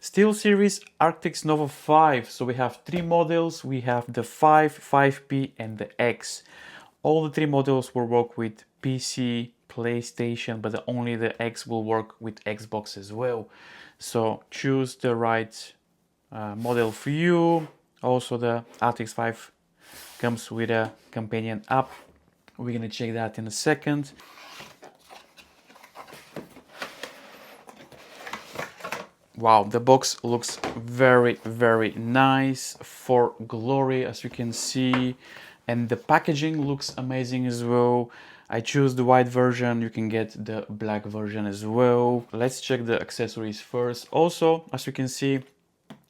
SteelSeries Arctis Nova 5. So we have three models. We have the 5, 5P and the X. All the three models will work with PC, PlayStation, but only the X will work with Xbox as well. So choose the right model for you. Also the Arctis 5 comes with a companion app. We're gonna check that in a second. Wow, the box looks very nice for glory, as you can see, and the packaging looks amazing as well. I choose the white version, you can get the black version as well. Let's check the accessories first. Also, as you can see,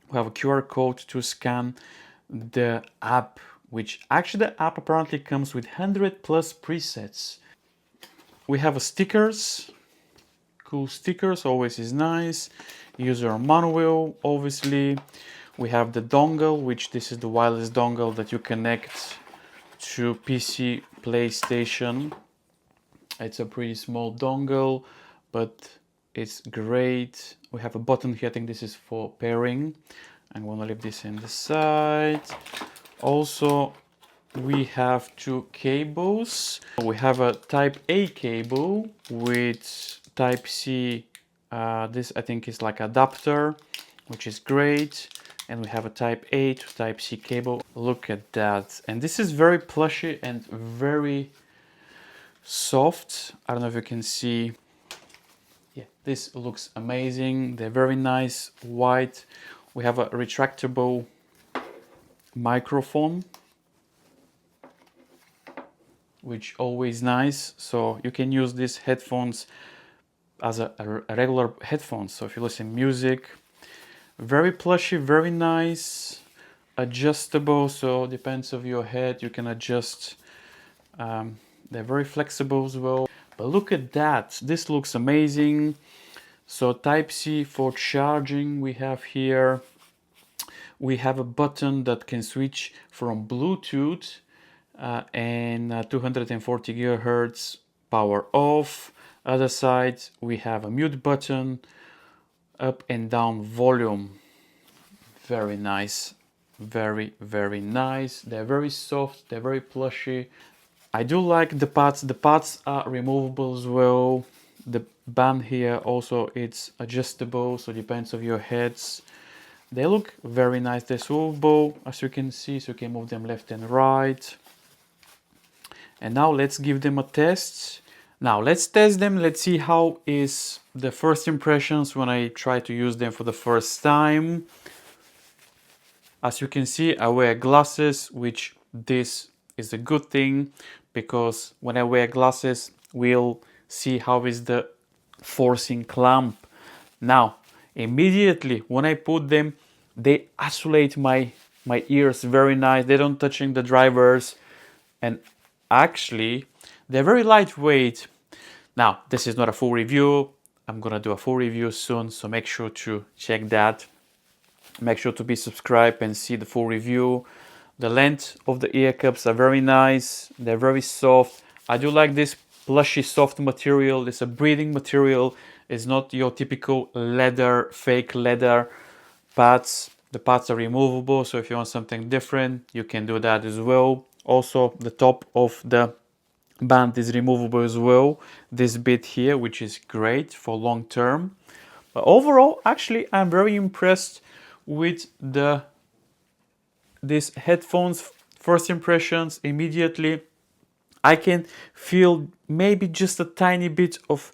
we have a QR code to scan the app, which actually the app apparently comes with 100 plus presets. We have a stickers, cool stickers, always is nice. User manual, obviously. We have the dongle, which this is the wireless dongle that you connect to PC, PlayStation. It's a pretty small dongle, but it's great. We have a button here, I think this is for pairing. I'm gonna leave this in the side. Also, we have two cables. We have a type A cable with type C. This I think is like adapter, which is great. And we have a type A to type C cable. Look at that. And this is very plushy and very soft. I don't know if you can see. Yeah, this looks amazing. They're very nice, white. We have a retractable microphone, which always nice. So you can use these headphones as a regular headphones. So if you listen music, very plushy, very nice, adjustable. So depends of your head, you can adjust. They're very flexible as well. But look at that, this looks amazing. So type C for charging we have here. We have a button that can switch from Bluetooth and 240 gigahertz power off. Other side we have a mute button, up and down volume. Very nice, very nice. They're very soft, they're very plushy. I do like the pads. The pads are removable as well. The band here also it's adjustable, so depends on your heads. They look very nice. They're swivelable, as you can see, so you can move them left and right. And now let's give them a test. Now let's test them. Let's see how is the first impressions when I try to use them for the first time. As you can see, I wear glasses, which this is a good thing because when I wear glasses, we'll see how is the forcing clamp. Now, immediately when I put them, they isolate my ears very nice. They don't touching the drivers, and actually they're very lightweight. Now, this is not a full review. I'm gonna do a full review soon, so make sure to check that. Make sure to be subscribed and see the full review. The length of the ear cups are very nice. They're very soft. I do like this plushy soft material. It's a breathing material. It's not your typical leather, fake leather pads. The pads are removable, so if you want something different, you can do that as well. Also, the top of the band is removable as well. This bit here, which is great for long term. But overall, actually, I'm very impressed with these headphones. First impressions immediately, I can feel maybe just a tiny bit of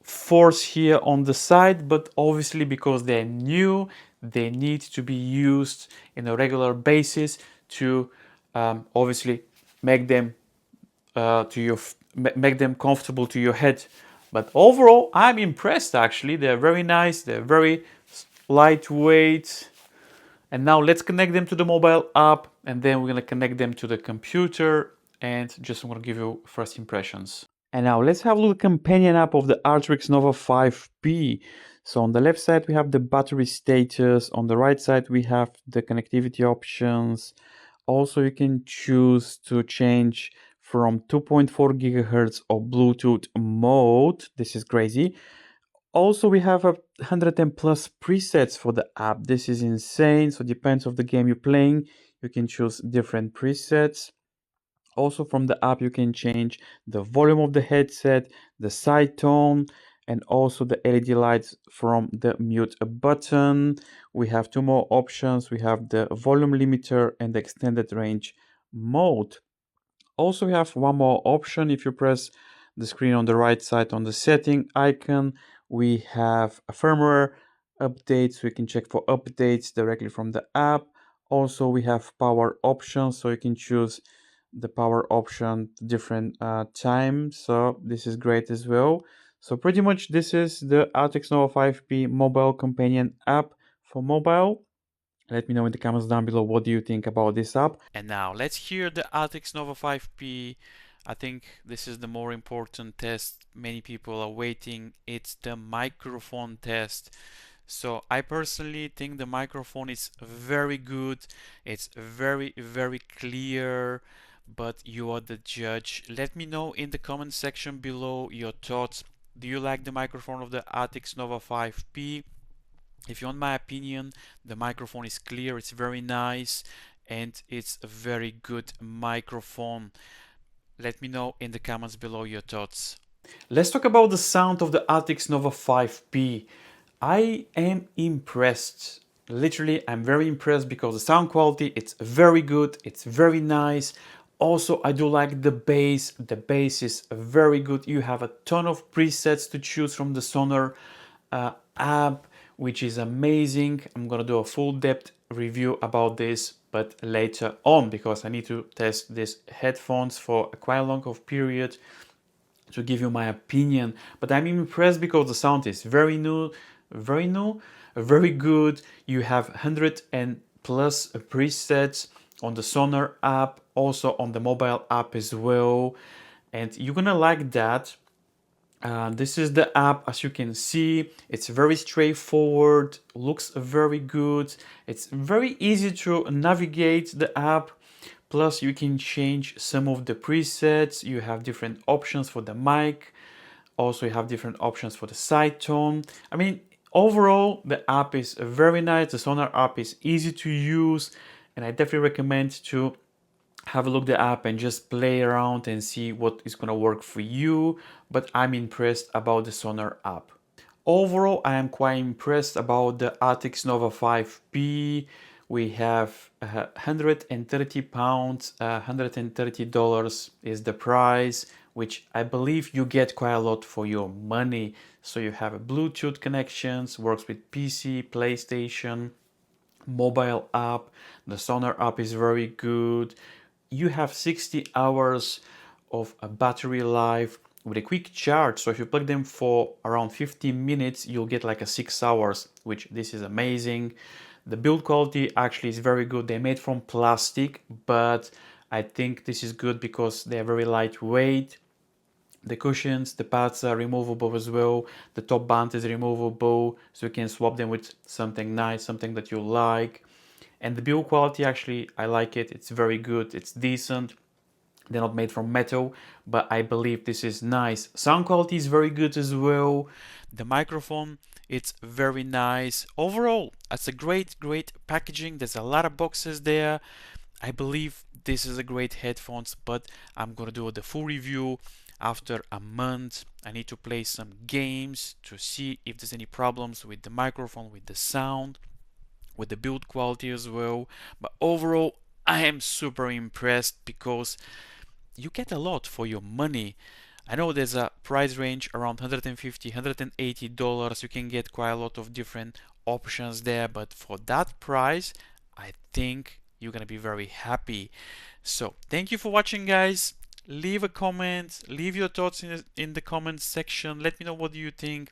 force here on the side, but obviously because they're new, they need to be used in a regular basis to obviously make them make them comfortable to your head. But overall, I'm impressed actually. They're very nice, they're very lightweight. And now let's connect them to the mobile app, and then we're gonna connect them to the computer, and just want to give you first impressions. And now let's have a look at the companion app of the Arctis Nova 5P. So on the left side we have the battery status, on the right side we have the connectivity options. Also you can choose to change from 2.4 gigahertz of Bluetooth mode. This is crazy. Also, we have 110 plus presets for the app. This is insane. So depends of the game you're playing. You can choose different presets. Also from the app, you can change the volume of the headset, the side tone, and also the LED lights from the mute button. We have two more options. We have the volume limiter and the extended range mode. Also, we have one more option. If you press the screen on the right side on the setting icon, we have a firmware updates. We can check for updates directly from the app. Also, we have power options, so you can choose the power option different time. So this is great as well. So pretty much this is the Arctis Nova 5P mobile companion app for mobile. Let me know in the comments down below what do you think about this app. And now let's hear the Arctis Nova 5P. I think this is the more important test many people are waiting. It's the microphone test. So I personally think the microphone is very good. It's very, very clear, but you are the judge. Let me know in the comment section below your thoughts. Do you like the microphone of the Arctis Nova 5P? If you want my opinion, the microphone is clear, it's very nice, and it's a very good microphone. Let me know in the comments below your thoughts. Let's talk about the sound of the Arctis Nova 5P. I am impressed. Literally, I'm very impressed because the sound quality, it's very good, it's very nice. Also, I do like the bass. The bass is very good. You have a ton of presets to choose from the Sonar app, which is amazing. I'm gonna do a full depth review about this, but later on, because I need to test these headphones for a quite long of period to give you my opinion. But I'm impressed because the sound is very new, very good. You have 100 and plus presets on the Sonar app, also on the mobile app as well, and you're gonna like that. This is the app. As you can see, it's very straightforward, looks very good. It's very easy to navigate the app. Plus, you can change some of the presets. You have different options for the mic. Also, you have different options for the side tone. I mean, overall, the app is very nice. The Sonar app is easy to use, and I definitely recommend to have a look at the app and just play around and see what is going to work for you. But I'm impressed about the Sonar app. Overall, I am quite impressed about the Arctis Nova 5P. We have 130 pounds, $130 is the price, which I believe you get quite a lot for your money. So you have a Bluetooth connections, works with PC, PlayStation, mobile app. The Sonar app is very good. You have 60 hours of a battery life with a quick charge. So if you plug them for around 15 minutes, you'll get like a 6 hours, which this is amazing. The build quality actually is very good. They're made from plastic, but I think this is good because they're very lightweight. The cushions, the pads are removable as well. The top band is removable, so you can swap them with something nice, something that you like. And the build quality, actually, I like it. It's very good. It's decent. They're not made from metal, but I believe this is nice. Sound quality is very good as well. The microphone, it's very nice. Overall, it's a great packaging. There's a lot of boxes there. I believe this is a great headphones, but I'm gonna do the full review after a month. I need to play some games to see if there's any problems with the microphone, with the sound, with the build quality as well. But overall, I am super impressed because you get a lot for your money. I know there's a price range around $150, $180. You can get quite a lot of different options there, but for that price, I think you're gonna be very happy. So thank you for watching, guys. Leave a comment, leave your thoughts in the comments section. Let me know what do you think.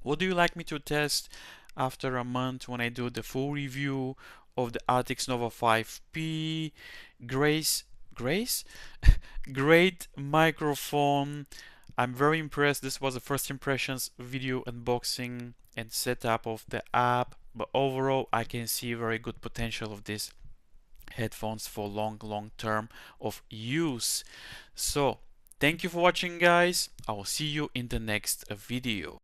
What do you like me to test after a month when I do the full review of the Arctis Nova 5P? Grace? Great microphone. I'm very impressed. This was a first impressions video unboxing and setup of the app, but overall I can see very good potential of this headphones for long term of use. So thank you for watching, guys. I will see you in the next video.